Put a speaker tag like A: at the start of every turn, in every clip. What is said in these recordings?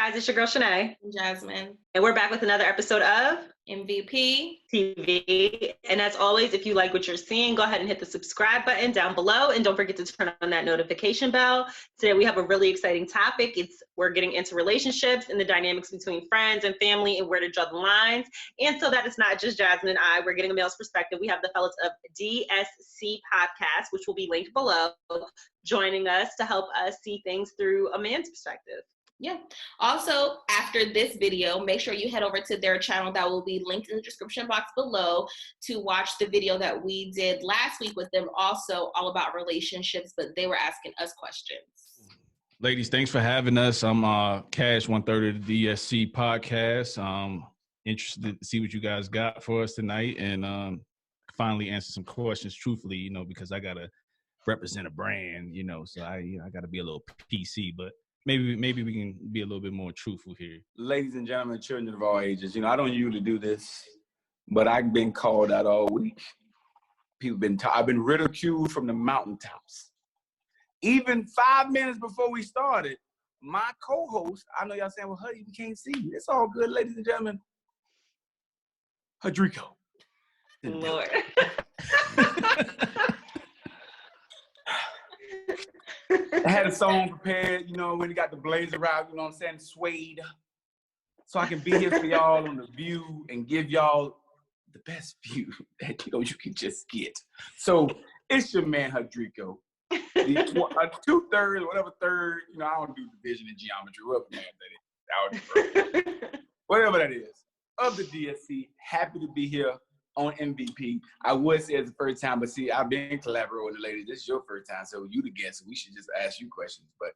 A: guys, it's your girl Shanae.
B: Jasmine.
A: And we're back with another episode of
B: MVP
A: TV. And as always, if you like what you're seeing, go ahead and hit the subscribe button down below. And don't forget to turn on that notification bell. Today we have a really exciting topic. We're getting into relationships and the dynamics between friends and family and where to draw the lines. And so that it's not just Jasmine and I, we're getting a male's perspective. We have the fellas of DSC Podcast, which will be linked below, joining us to help us see things through a man's perspective.
B: Yeah. Also, after this video, make sure you head over to their channel that will be linked in the description box below to watch the video that we did last week with them, also all about relationships, but they were asking us questions.
C: Ladies, thanks for having us. I'm Cash, 1/3 of the DSC Podcast. Interested to see what you guys got for us tonight and finally answer some questions truthfully, because I got to represent a brand, so I got to be a little PC, but Maybe we can be a little bit more truthful here.
D: Ladies and gentlemen, children of all ages, I don't usually do this, but I've been called out all week. I've been ridiculed from the mountaintops. Even 5 minutes before we started, my co-host, I know y'all saying, well, honey, we can't see you. It's all good, ladies and gentlemen. Hadrico.
A: Lord.
D: I had a song prepared, when he got the blazer out, suede. So I can be here for y'all on The View and give y'all the best view that, you can just get. So it's your man, Hadrico. 2/3, whatever third, I don't do division and geometry, whatever that is, of the DSC. Happy to be here on MVP. I would say it's the first time, but see, I've been collaborating with the ladies. This is your first time, so you the guest. We should just ask you questions. But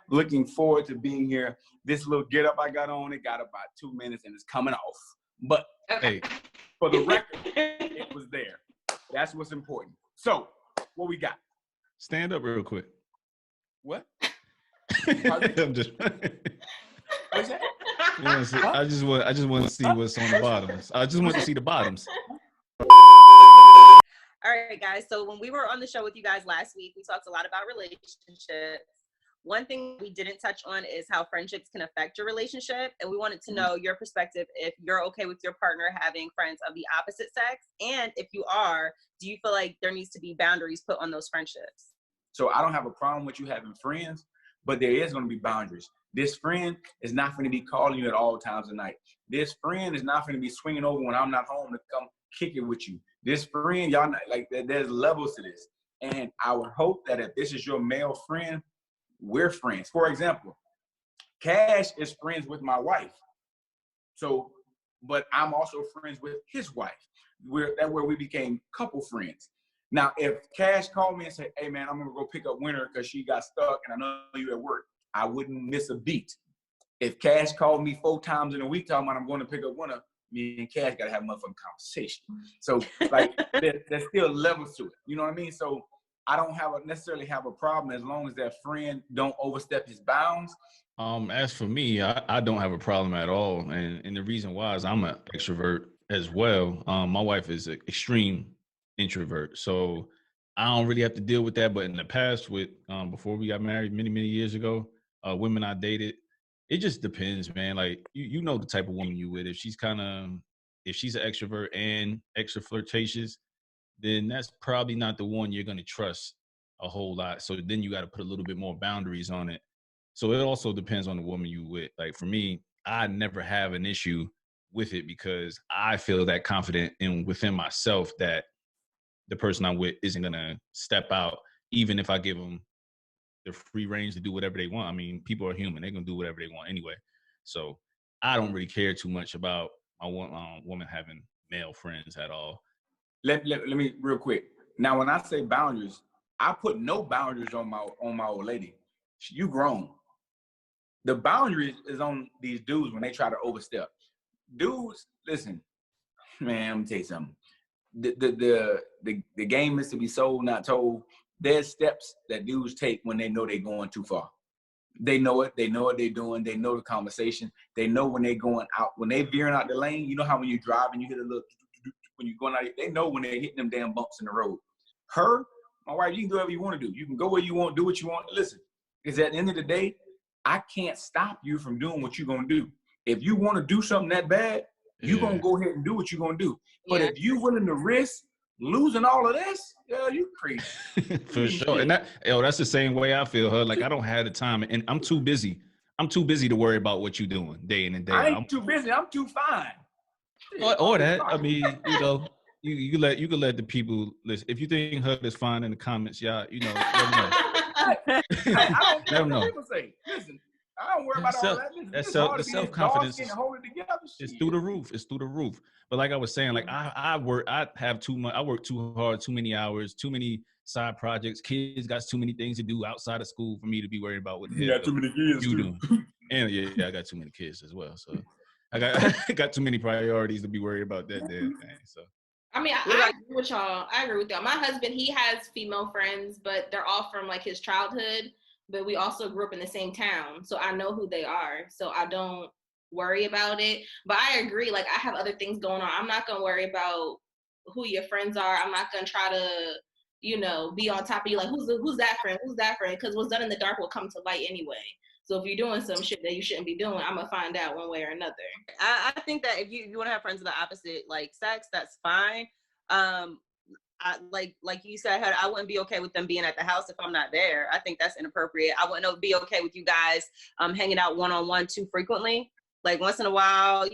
D: looking forward to being here. This little get up I got on, it got about 2 minutes and it's coming off. But hey, for the record, it was there. That's what's important. So, what we got?
C: Stand up real quick.
D: What?
C: I'm just.
D: What's that?
C: I just want to see what's on the bottoms. I just want to see the bottoms.
A: All right, guys. So when we were on the show with you guys last week, we talked a lot about relationships. One thing we didn't touch on is how friendships can affect your relationship. And we wanted to know your perspective if you're okay with your partner having friends of the opposite sex. And if you are, do you feel like there needs to be boundaries put on those friendships?
D: So I don't have a problem with you having friends, but there is going to be boundaries. This friend is not going to be calling you at all times of night. This friend is not going to be swinging over when I'm not home to come kick it with you. This friend, y'all not, like, there's levels to this. And I would hope that if this is your male friend, we're friends. For example, Cash is friends with my wife. So, but I'm also friends with his wife. That's where we became couple friends. Now, if Cash called me and said, hey, man, I'm going to go pick up Winter because she got stuck and I know you at work, I wouldn't miss a beat. If Cash called me 4 times in a week talking about I'm going to pick up Winter, me and Cash got to have a motherfucking conversation. So, there's still levels to it. You know what I mean? So, I don't necessarily have a problem as long as that friend don't overstep his bounds.
C: As for me, I don't have a problem at all. And the reason why is I'm an extrovert as well. My wife is an extreme introvert. So I don't really have to deal with that. But in the past before we got married many, many years ago, women I dated, it just depends, man. Like you know the type of woman you with. If she's an extrovert and extra flirtatious, then that's probably not the one you're going to trust a whole lot. So then you got to put a little bit more boundaries on it. So it also depends on the woman you with. Like for me, I never have an issue with it because I feel that confident within myself that the person I'm with isn't going to step out, even if I give them the free range to do whatever they want. I mean, people are human. They're going to do whatever they want anyway. So I don't really care too much about my woman having male friends at all.
D: Let me real quick. Now, when I say boundaries, I put no boundaries on my old lady. You grown. The boundaries is on these dudes when they try to overstep. Dudes, listen, man, I'm gonna tell you something. The game is to be sold, not told. There's steps that dudes take when they know they're going too far. They know it. They know what they're doing. They know the conversation. They know when they're going out, when they're veering out the lane. You know how when you drive and you hit a little, when you're going out, they know when they're hitting them damn bumps in the road. Her, my wife, you can do whatever you want to do. You can go where you want, do what you want. Listen, because at the end of the day, I can't stop you from doing what you're going to do. If you want to do something that bad, you're going to go ahead and do what you're going to do. But if you're willing to risk losing all of this, you crazy.
C: For sure. And that's the same way I feel, huh? Like, I don't have the time, and I'm too busy. I'm too busy to worry about what you're doing day in and day out.
D: I ain't too busy. I'm too fine.
C: Or that. I mean, you can let the people listen. If you think HUD is fine in the comments, y'all, let them know.
D: I don't care what people say. Listen, I don't worry about all that.
C: The self-confidence
D: is
C: through the roof. It's through the roof. But like I was saying, like I work too hard, too many hours, too many side projects. Kids got too many things to do outside of school for me to be worried about what the hell
D: you got too many kids
C: you doing. And I got too many kids as well. So I got too many priorities to be worried about that damn thing. So
B: I mean, I agree with y'all. I agree with y'all. My husband, he has female friends, but they're all from like his childhood. But we also grew up in the same town, so I know who they are. So I don't worry about it. But I agree. Like, I have other things going on. I'm not gonna worry about who your friends are. I'm not gonna try to, be on top of you. Like, who's that friend? Who's that friend? Because what's done in the dark will come to light anyway. So if you're doing some shit that you shouldn't be doing, I'm gonna find out one way or another.
A: I think that if you want to have friends of the opposite sex, that's fine. Like you said, I wouldn't be okay with them being at the house if I'm not there. I think that's inappropriate. I wouldn't be okay with you guys hanging out one-on-one too frequently. Like once in a while,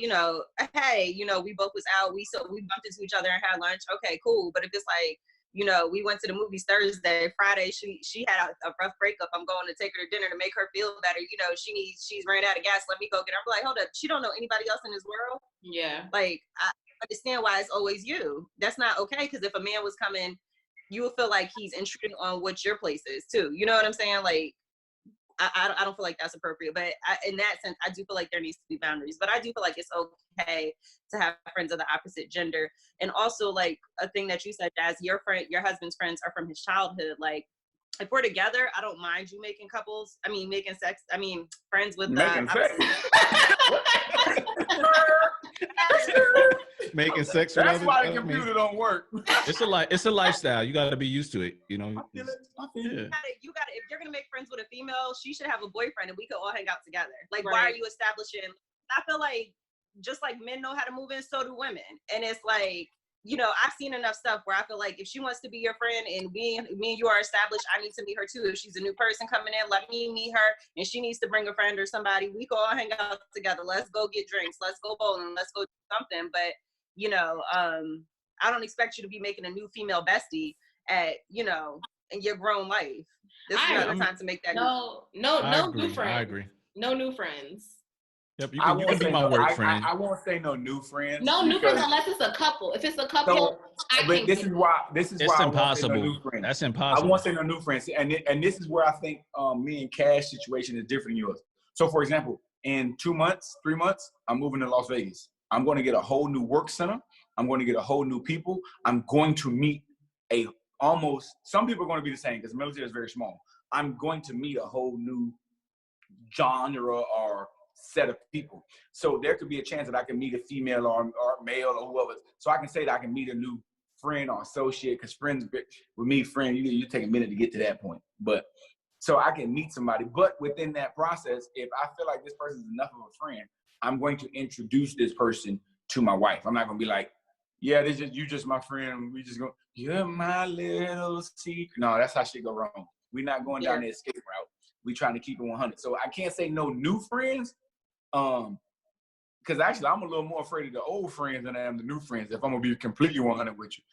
A: hey, we both was out, we bumped into each other and had lunch. Okay, cool. But if it's like, we went to the movies Thursday, Friday, she had a rough breakup. I'm going to take her to dinner to make her feel better. She's ran out of gas. Let me go get her. I'm like, hold up. She don't know anybody else in this world.
B: Yeah.
A: Like, I understand why it's always you. That's not okay. Because if a man was coming, you would feel like he's intruding on what your place is too. You know what I'm saying? Like, I don't feel like that's appropriate. But in that sense, I do feel like there needs to be boundaries. But I do feel like it's okay to have friends of the opposite gender. And also, like, a thing that you said, Jazz, your husband's friends are from his childhood. Like, if we're together, I don't mind you making friends with
C: making sex.
D: That's why the computer don't work.
C: It's a lifestyle. You got to be used to it.
D: I feel it.
A: You got if you're gonna make friends with a female, she should have a boyfriend, and we could all hang out together. Like,
B: right.
A: Why are you establishing? I feel like just like men know how to move in, so do women. And it's like, I've seen enough stuff where I feel like if she wants to be your friend and me and you are established, I need to meet her too. If she's a new person coming in, let me meet her. And she needs to bring a friend or somebody. We can all hang out together. Let's go get drinks. Let's go bowling. Let's go do something. But, I don't expect you to be making a new female bestie at, in your grown life. This is not the time to make that.
B: No new friends.
C: I agree.
B: No new friends.
C: Yep, you can be my work friend.
D: I won't say no new friends.
B: No new friends unless it's a couple. If it's a couple,
D: this is why
C: it's impossible. No new friends. That's impossible.
D: I won't say no new friends, and this is where I think me and Cash situation is different than yours. So, for example, in 2 months, 3 months, I'm moving to Las Vegas. I'm going to get a whole new work center. I'm going to get a whole new people. I'm going to meet some people are going to be the same because the military is very small. I'm going to meet a whole new genre or set of people. So there could be a chance that I can meet a female or male or whoever. So I can say that I can meet a new friend or associate, because friends with me, you take a minute to get to that point. But so I can meet somebody. But within that process, if I feel like this person is enough of a friend, I'm going to introduce this person to my wife. I'm not going to be like, yeah, you just my friend. We just go, you're my little secret. No, that's how shit go wrong. We're not going down the escape route. We're trying to keep it 100. So I can't say no new friends. Because actually, I'm a little more afraid of the old friends than I am the new friends, if I'm going to be completely 100 with you.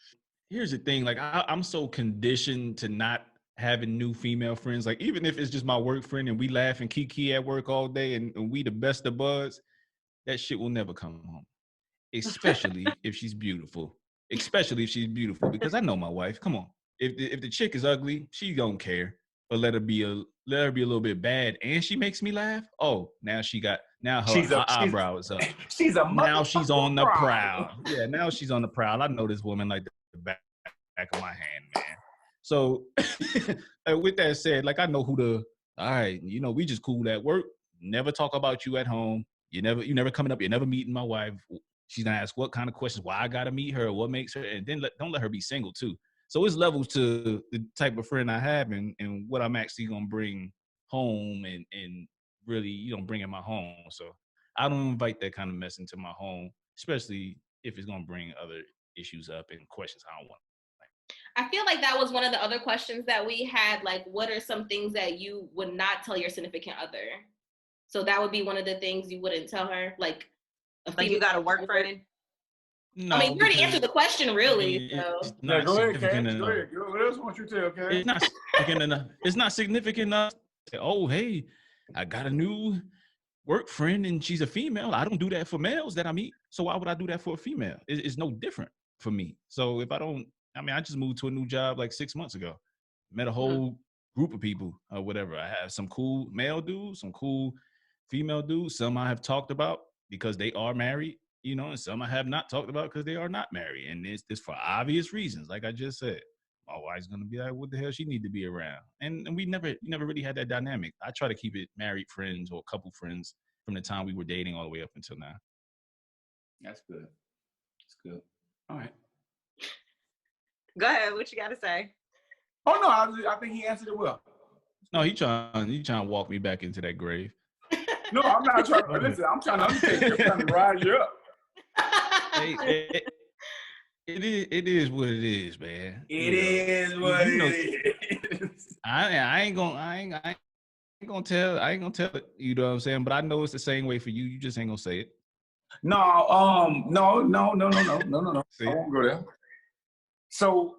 C: Here's the thing. Like, I'm so conditioned to not having new female friends. Like, even if it's just my work friend and we laugh and kiki at work all day and we the best of buds, that shit will never come home. Especially if she's beautiful. Because I know my wife. Come on. If the chick is ugly, she don't care. But let her be a little bit bad, and she makes me laugh. Oh, now her eyebrow is up. Now she's on the prowl. Yeah, now she's on the prowl. I know this woman like the back of my hand, man. So with that said, like, I know all right, we just cool at work. Never talk about you at home. You never coming up. You're never meeting my wife. She's gonna ask what kind of questions, why I gotta meet her, what makes her, and then don't let her be single too. So it's levels to the type of friend I have and what I'm actually gonna bring home and really, bring in my home. So I don't invite that kind of mess into my home, especially if it's going to bring other issues up and questions I don't want.
B: I feel like that was one of the other questions that we had. Like, what are some things that you would not tell your significant other? So that would be one of the things you wouldn't tell her, like
A: you got a work friend.
C: No,
B: I mean, you already answered the question, really.
C: It's
D: Yeah,
C: not
D: go ahead,
C: significant
D: Cash.
C: enough.
D: Go ahead. What else want you to tell, Cash?
C: It's not significant enough. It's not significant enough. Oh, hey, I got a new work friend and she's a female. I don't do that for males that I meet. So why would I do that for a female? It's no different for me. So if I just moved to a new job like 6 months ago, met a whole group of people or whatever. I have some cool male dudes, some cool female dudes. Some I have talked about because they are married, and some I have not talked about because they are not married. And it's for obvious reasons. Like I just said, my wife's going to be like, what the hell she need to be around? And we never really had that dynamic. I try to keep it married friends or couple friends from the time we were dating all the way up until now.
D: That's good. That's good. All right.
A: Go ahead. What you got to say?
D: Oh, no, I think he answered it well.
C: No, he trying to walk me back into that grave.
D: No, I'm not trying to. Listen, I'm trying to understand. I'm trying to rise you up.
C: It is what it is, man.
D: It is what it is.
C: I ain't gonna tell it, you know what I'm saying? But I know it's the same way for you. You just ain't gonna say it.
D: No. I won't go there. So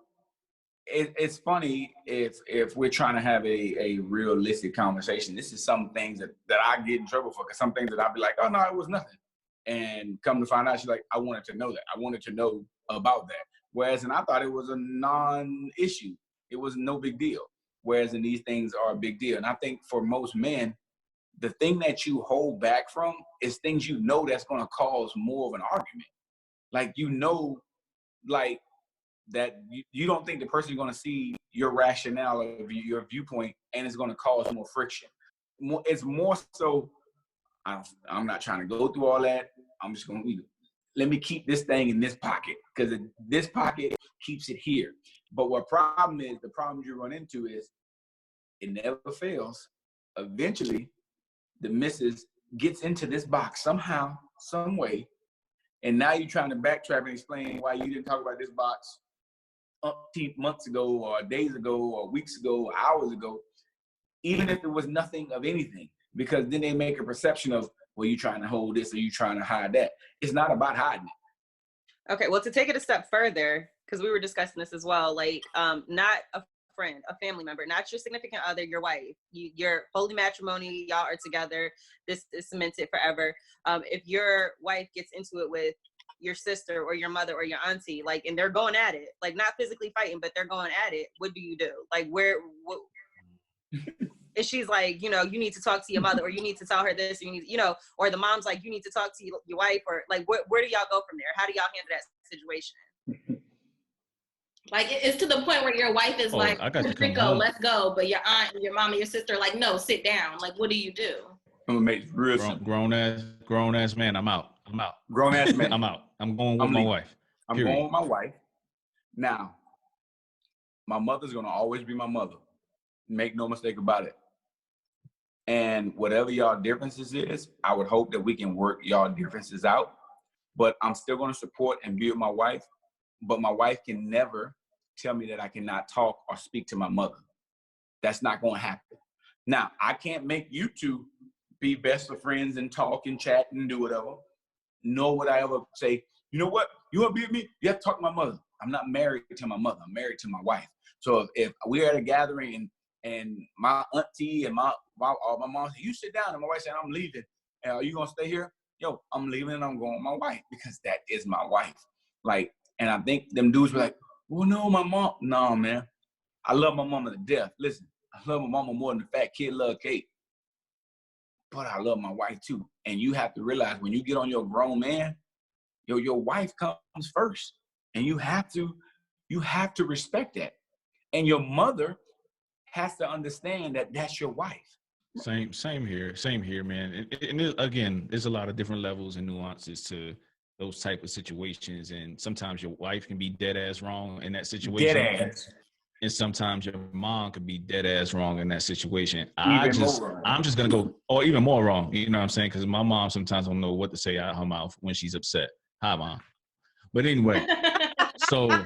D: it's funny if we're trying to have a realistic conversation. This is some things that I get in trouble for, because some things that I'd be like, oh no, it was nothing. And come to find out, she's like, I wanted to know that. I wanted to know about that. Whereas, and I thought it was a non-issue. It was no big deal. Whereas, in these things are a big deal. And I think for most men, the thing that you hold back from is things that's going to cause more of an argument. Like, like that you don't think the person is going to see your rationale or your viewpoint, and it's going to cause more friction. It's more so, I'm not trying to go through all that. I'm just going to let me keep this thing in this pocket, because this pocket keeps it here. But the problem you run into is it never fails. Eventually, the missus gets into this box somehow, some way, and now you're trying to backtrack and explain why you didn't talk about this box months ago or days ago or weeks ago or hours ago, even if it was nothing of anything, because then they make a perception of, well, you trying to hold this or you trying to hide that. It's not about hiding it.
A: Okay, well, to take it a step further, because we were discussing this as well, like not a friend, a family member, not your significant other, your wife, your holy matrimony, y'all are together, this is cemented forever. If your wife gets into it with your sister or your mother or your auntie, like, and they're going at it, like not physically fighting, but they're going at it, what do you do? Like, and she's like, you need to talk to your mother, or you need to tell her this, or the mom's like, you need to talk to your wife, or like, where do y'all go from there? How do y'all handle that situation?
B: Like, it's to the point where your wife is like, Rico, let's go. But your aunt and your mom and your sister are like, no, sit down. Like, what do you do?
D: I'm going to make it real simple.
C: Grown ass man, I'm out.
D: Grown ass man.
C: I'm out. I'm going with my wife.
D: I'm going with my wife. Now, my mother's going to always be my mother. Make no mistake about it. And whatever y'all differences is, I would hope that we can work y'all differences out. But I'm still going to support and be with my wife. But my wife can never tell me that I cannot talk or speak to my mother. That's not going to happen. Now, I can't make you two be best of friends and talk and chat and do whatever. Nor would I ever say, you know what? You want to be with me? You have to talk to my mother. I'm not married to my mother. I'm married to my wife. So if we're at a gathering and my auntie and my mom said, you sit down, and my wife said, I'm leaving. And are you going to stay here? Yo, I'm leaving and I'm going with my wife, because that is my wife. Like, and I think them dudes were like, well, no, my mom. No, man. I love my mama to death. Listen, I love my mama more than the fat kid love cake. But I love my wife too. And you have to realize, when you get on your grown man, your wife comes first. And you have to respect that. And your mother has to understand that that's your wife.
C: Same here, man. And again, there's a lot of different levels and nuances to those type of situations. And sometimes your wife can be dead ass wrong in that situation.
D: Dead ass.
C: And sometimes your mom could be dead ass wrong in that situation.
D: Even
C: I'm just gonna go, or even more wrong. You know what I'm saying? Because my mom sometimes don't know what to say out of her mouth when she's upset. Hi, Mom. But anyway, so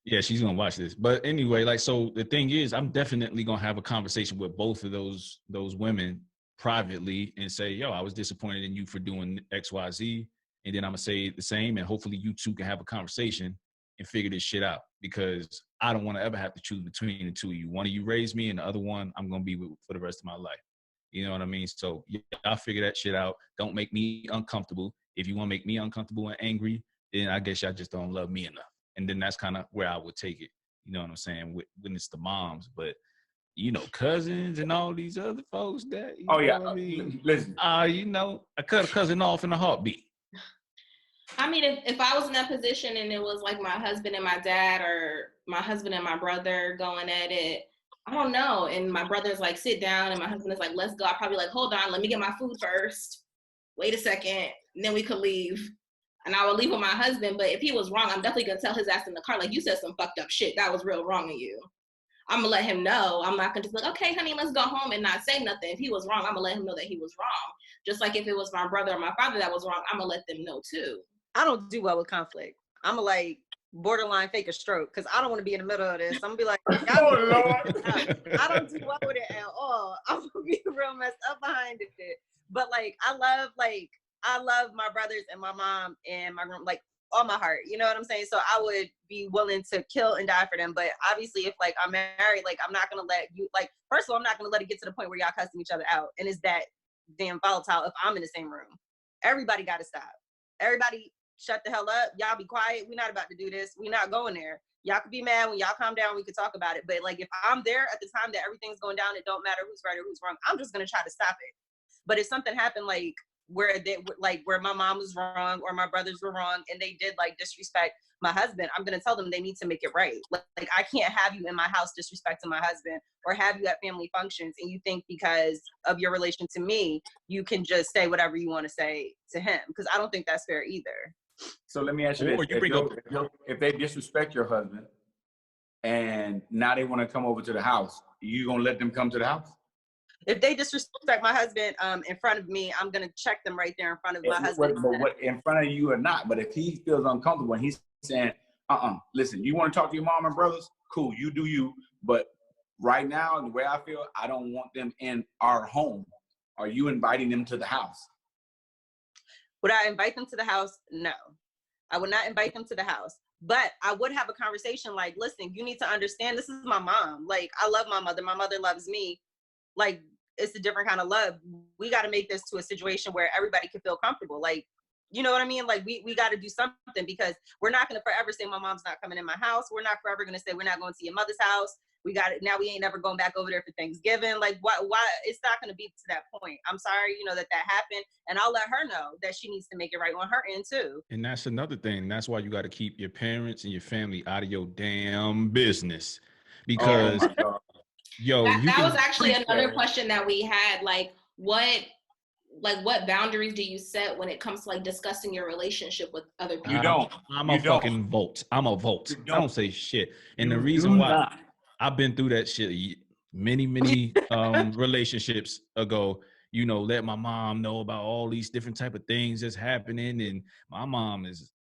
C: yeah, she's gonna watch this. But anyway, like, so the thing is, I'm definitely gonna have a conversation with both of those women privately and say, yo, I was disappointed in you for doing XYZ. And then I'm gonna say the same, and hopefully you two can have a conversation and figure this shit out, because I don't want to ever have to choose between the two of you. One of you raised me, and the other one I'm gonna be with for the rest of my life. You know what I mean? So yeah, I'll figure that shit out. Don't make me uncomfortable. If you want to make me uncomfortable and angry, then I guess y'all just don't love me enough. And then that's kind of where I would take it. You know what I'm saying? When it's the moms, but you know, cousins and all these other folks that. You know what I mean?
D: Listen.
C: You know, I cut a cousin off in a heartbeat.
B: I mean, if I was in that position and it was like my husband and my dad, or my husband and my brother going at it, I don't know. And my brother's like, sit down, and my husband is like, let's go. I'd probably like, hold on, let me get my food first. Wait a second, and then we could leave. And I would leave with my husband. But if he was wrong, I'm definitely gonna tell his ass in the car, like, you said some fucked up shit. That was real wrong of you. I'm gonna let him know. I'm not gonna just be like, okay, honey, let's go home and not say nothing. If he was wrong, I'm gonna let him know that he was wrong. Just like if it was my brother or my father that was wrong, I'm gonna let them know too.
E: I don't do well with conflict. I'm gonna like borderline fake a stroke, because I don't want to be in the middle of this. I'm gonna be like,
D: oh Lord.
E: I don't do well with it at all. I'm gonna be real messed up behind it. But like, I love my brothers and my mom and my room, like all my heart. You know what I'm saying? So I would be willing to kill and die for them. But obviously, if like I'm married, like I'm not gonna let you, like, first of all, I'm not gonna let it get to the point where y'all cussing each other out. And it's that damn volatile if I'm in the same room. Everybody gotta stop. Everybody shut the hell up. Y'all be quiet. We're not about to do this. We're not going there. Y'all could be mad. When y'all calm down, we could talk about it. But like, if I'm there at the time that everything's going down, it don't matter who's right or who's wrong. I'm just gonna try to stop it. But if something happened, like where my mom was wrong or my brothers were wrong and they did like disrespect my husband, I'm gonna tell them they need to make it right. Like I can't have you in my house disrespecting my husband, or have you at family functions and you think because of your relation to me, you can just say whatever you want to say to him, because I don't think that's fair either.
D: So let me ask you this. If they disrespect your husband and now they want to come over to the house, you gonna let them come to the house?
E: If they disrespect my husband in front of me, I'm gonna check them right there in front of my husband.
D: But what, in front of you or not? But if he feels uncomfortable and he's saying, listen, you want to talk to your mom and brothers? Cool, you do you. But right now, the way I feel, I don't want them in our home. Are you inviting them to the house?
E: Would I invite them to the house? No, I would not invite them to the house. But I would have a conversation like, listen, you need to understand, this is my mom. Like, I love my mother. My mother loves me. Like, it's a different kind of love. We got to make this to a situation where everybody can feel comfortable. Like, you know what I mean? Like, we got to do something, because we're not going to forever say my mom's not coming in my house. We're not forever going to say we're not going to your mother's house. We got it. Now we ain't never going back over there for Thanksgiving. Like, why? It's not going to be to that point. I'm sorry, that happened. And I'll let her know that she needs to make it right on her end too.
C: And that's another thing. That's why you got to keep your parents and your family out of your damn business. Because,
B: that was actually another question that we had. Like, what boundaries do you set when it comes to like discussing your relationship with other people?
D: You don't.
C: I'm a fucking vote. I'm a vote. I don't say shit. And the reason why I've been through that shit many relationships ago, let my mom know about all these different type of things that's happening. And my mom is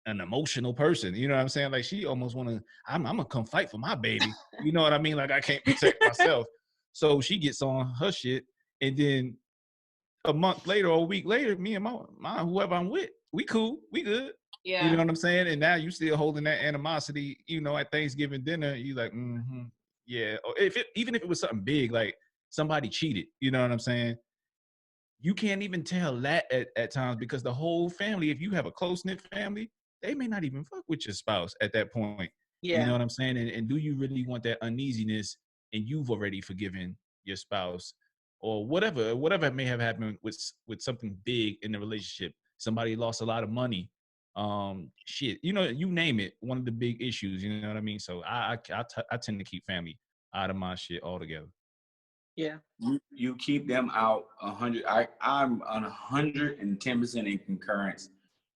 C: an emotional person. You know what I'm saying? Like, she almost I'm gonna come fight for my baby. You know what I mean? Like, I can't protect myself. So she gets on her shit. And then a month later or a week later, me and my whoever I'm with, we cool, we good.
B: Yeah.
C: You know what I'm saying? And now you still holding that animosity, at Thanksgiving dinner, you like, yeah. Or even if it was something big, like somebody cheated, you know what I'm saying? You can't even tell that at times, because the whole family, if you have a close-knit family, they may not even fuck with your spouse at that point.
E: Yeah.
C: You know what I'm saying? And do you really want that uneasiness, and you've already forgiven your spouse, or whatever may have happened with something big in the relationship? Somebody lost a lot of money. You name it, one of the big issues, you know what I mean? So I tend to keep family out of my shit altogether.
E: Yeah.
D: You keep them out 100. I'm on 110% in concurrence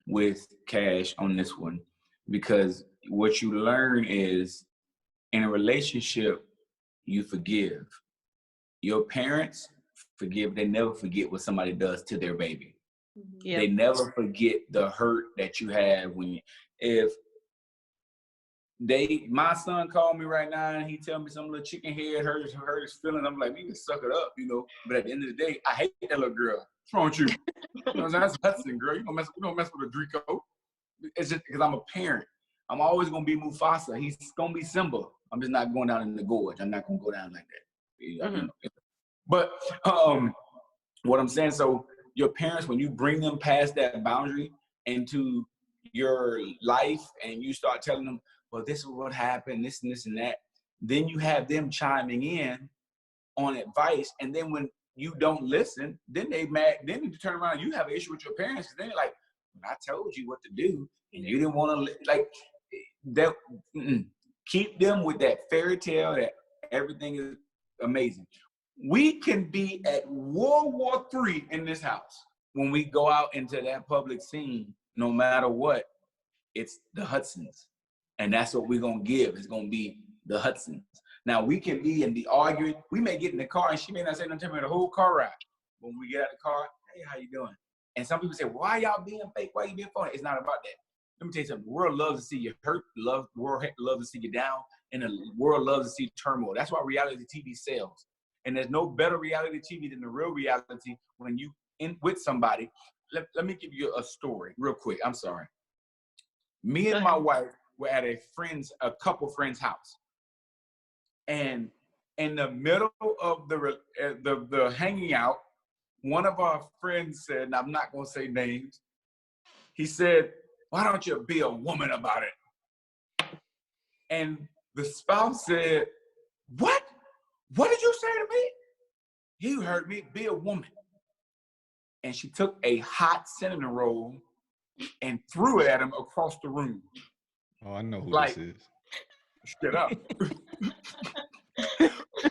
D: with Cash on this one, because what you learn is In a relationship, you forgive. Your parents forgive. They never forget what somebody does to their baby.
A: Yep.
D: They never forget the hurt that you have when my son called me right now and he tell me some little chicken head hurt his feelings. I'm like, we can suck it up, you know. But at the end of the day, I hate that little girl. What's wrong with you? You know, that's Hudson, girl. You don't mess with a Draco. It's just because I'm a parent. I'm always gonna be Mufasa. He's gonna be Simba. I'm just not going down in the gorge. I'm not gonna go down like that.
A: Mm-hmm.
D: But what I'm saying, so your parents, when you bring them past that boundary into your life and you start telling them, well, this is what happened, this and this and that, then you have them chiming in on advice. And then when you don't listen, then they mad, then you turn around, you have an issue with your parents, because then they're like, I told you what to do and you didn't want to, like, that. Keep them with that fairy tale that everything is amazing. We can be at World War III in this house. When we go out into that public scene, no matter what, it's the Hudsons. And that's what we're going to give. It's going to be the Hudsons. Now, we can be in the arguing. We may get in the car and she may not say nothing to me the whole car ride. When we get out of the car, hey, how you doing? And some people say, why y'all being fake? Why you being funny? It's not about that. Let me tell you something. The world loves to see you hurt. The world loves to see you down. And the world loves to see turmoil. That's why reality TV sells. And there's no better reality TV than the real reality when you in with somebody. Let me give you a story real quick. I'm sorry. Me and my wife were at a couple friend's house. And in the middle of the hanging out, one of our friends said, and I'm not going to say names, he said, why don't you be a woman about it? And the spouse said, what? What did you say to me? You heard me, be a woman. And she took a hot cinnamon roll and threw it at him across the room.
C: Oh, I know who
D: this
C: is.
D: Shut up.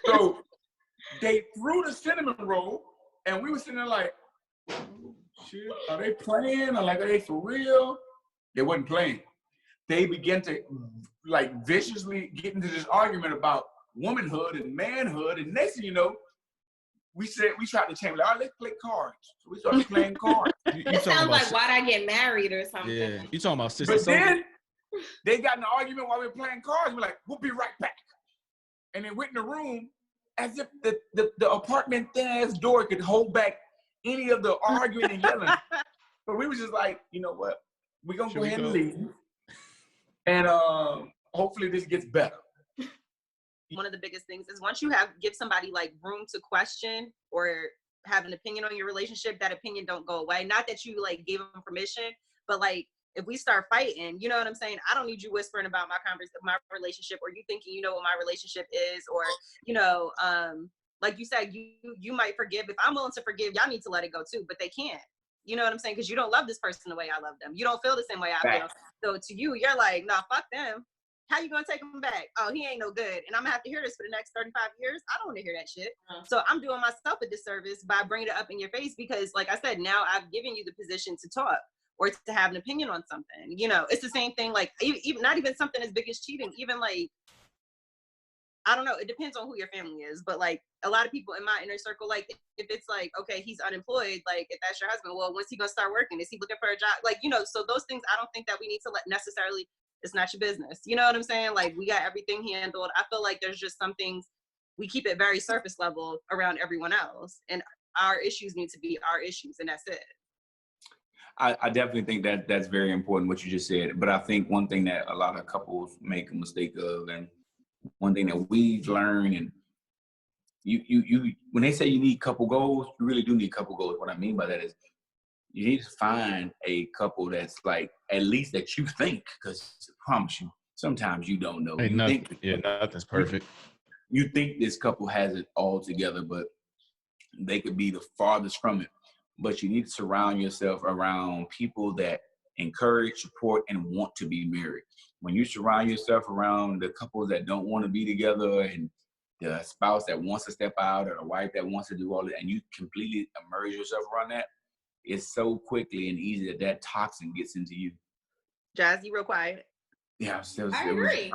D: So they threw the cinnamon roll and we were sitting there like, shit, are they playing? Or like, are they for real? They wasn't playing. They began to like viciously get into this argument about womanhood and manhood. And next thing you know, we tried to change. Like, all right, let's play cards. So we started playing cards.
B: It sounds like why'd I get married or something.
C: Yeah, you talking about sister.
D: But then they got in an argument while we were playing cards. We're like, we'll be right back. And they went in the room as if the apartment thin-ass door could hold back any of the arguing and yelling. But we was just like, you know what? We're going to go ahead and leave. And hopefully this gets better.
E: One of the biggest things is once you give somebody like room to question or have an opinion on your relationship, that opinion don't go away. Not that you like gave them permission, but like if we start fighting, you know what I'm saying? I don't need you whispering about my relationship, or you thinking you know what my relationship is, or you know, like you said, you might forgive. If I'm willing to forgive, y'all need to let it go too, but they can't. You know what I'm saying? Because you don't love this person the way I love them. You don't feel the same way I feel. So to you, you're like, nah, fuck them. How you gonna take him back? Oh, he ain't no good. And I'm gonna have to hear this for the next 35 years. I don't want to hear that shit. So I'm doing myself a disservice by bringing it up in your face because, like I said, now I've given you the position to talk or to have an opinion on something. You know, it's the same thing. Like even not even something as big as cheating. Even like, I don't know. It depends on who your family is. But like a lot of people in my inner circle, like if it's like, okay, he's unemployed. Like if that's your husband, well, when's he gonna start working? Is he looking for a job? Like, you know, so those things I don't think that we need to let necessarily. It's not your business. You know what I'm saying? Like we got everything handled. I feel like there's just some things we keep it very surface level around everyone else. And our issues need to be our issues. And that's it.
D: I definitely think that that's very important what you just said. But I think one thing that a lot of couples make a mistake of, and one thing that we've learned, and you when they say you need couple goals, you really do need couple goals. What I mean by that is you need to find a couple that's like, at least that you think, because I promise you, sometimes you don't know.
C: Nothing's perfect.
D: You think this couple has it all together, but they could be the farthest from it. But you need to surround yourself around people that encourage, support, and want to be married. When you surround yourself around the couples that don't want to be together, and the spouse that wants to step out, or the wife that wants to do all that, and you completely immerse yourself around that, it's so quickly and easy that toxin gets into you.
E: Jazzy, real quiet.
D: Yeah,
B: I agree.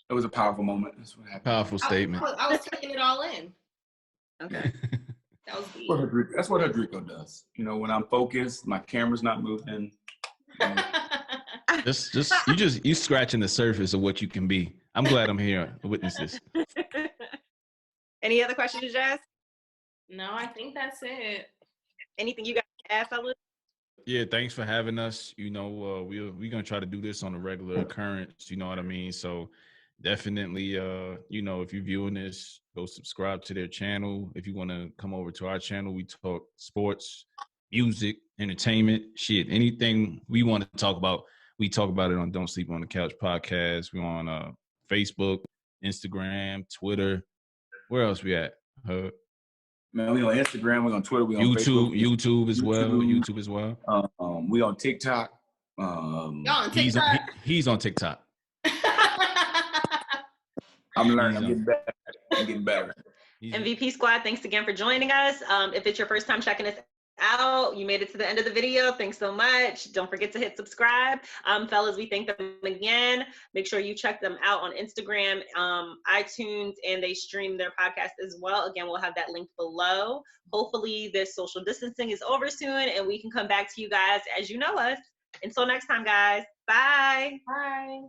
D: It was a powerful moment. That's what happened.
C: Powerful statement.
B: I was taking it all in.
E: Okay.
B: That was deep.
D: That's what Rodrigo does. You know, when I'm focused, my camera's not moving.
C: You scratching the surface of what you can be. I'm glad I'm here to witness this.
E: Any other questions, Jazz?
B: No, I think that's it.
E: Anything you got to add, fellas?
C: Yeah, thanks for having us. You know, we're gonna try to do this on a regular occurrence. You know what I mean? So definitely, you know, if you're viewing this, go subscribe to their channel. If you want to come over to our channel, we talk sports, music, entertainment, shit, anything we want to talk about. We talk about it on Don't Sleep on the Couch podcast. We're on Facebook, Instagram, Twitter. Where else we at?
D: Man, we on Instagram, we on Twitter, we on
C: YouTube,
D: Facebook,
C: YouTube as well. YouTube as well.
D: We on TikTok.
B: Y'all on TikTok?
C: He's on TikTok.
D: I'm learning. I'm getting better.
A: MVP Squad, thanks again for joining us. If it's your first time checking us out, you made it to the end of the video. Thanks so much. Don't forget to hit subscribe. Fellas, we thank them again. Make sure you check them out on Instagram, iTunes, and they stream their podcast as well. Again, we'll have that link below. Hopefully this social distancing is over soon and we can come back to you guys as you know us. Until next time, guys. Bye.
B: Bye.